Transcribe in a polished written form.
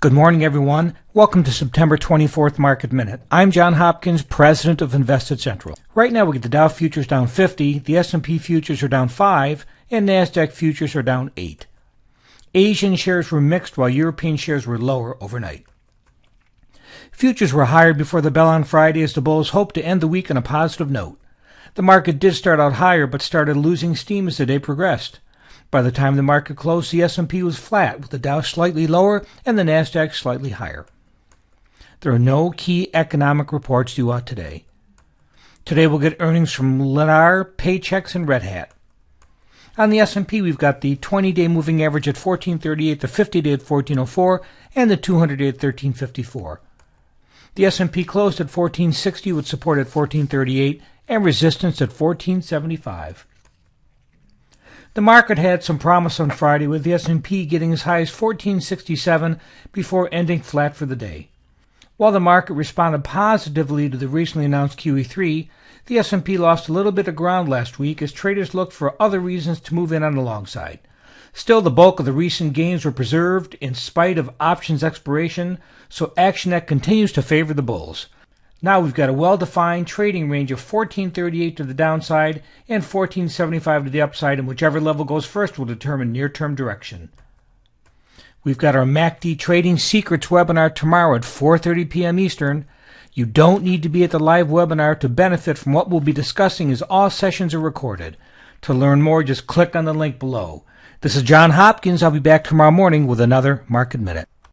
Good morning, everyone. Welcome to September 24th Market Minute. I'm John Hopkins, President of Invested Central. Right now, we get the Dow futures down 50, the S&P futures are down 5, and NASDAQ futures are down 8. Asian shares were mixed while European shares were lower overnight. Futures were higher before the bell on Friday as the bulls hoped to end the week on a positive note. The market did start out higher but started losing steam as the day progressed. By the time the market closed, the S&P was flat, with the Dow slightly lower and the NASDAQ slightly higher. There are no key economic reports due out today. Today we'll get earnings from Lennar, Paychex, and Red Hat. On the S&P, we've got the 20-day moving average at 1438, the 50-day at 1404, and the 200-day at 1354. The S&P closed at 1460 with support at 1438 and resistance at 1475. The market had some promise on Friday, with the S&P getting as high as 1467 before ending flat for the day. While the market responded positively to the recently announced QE3, the S&P lost a little bit of ground last week as traders looked for other reasons to move in on the long side. Still, the bulk of the recent gains were preserved in spite of options expiration, so action that continues to favor the bulls. Now we've got a well-defined trading range of 1438 to the downside and 1475 to the upside, and whichever level goes first will determine near-term direction. We've got our MACD Trading Secrets webinar tomorrow at 4:30 p.m. Eastern. You don't need to be at the live webinar to benefit from what we'll be discussing, as all sessions are recorded. To learn more, just click on the link below. This is John Hopkins. I'll be back tomorrow morning with another Market Minute.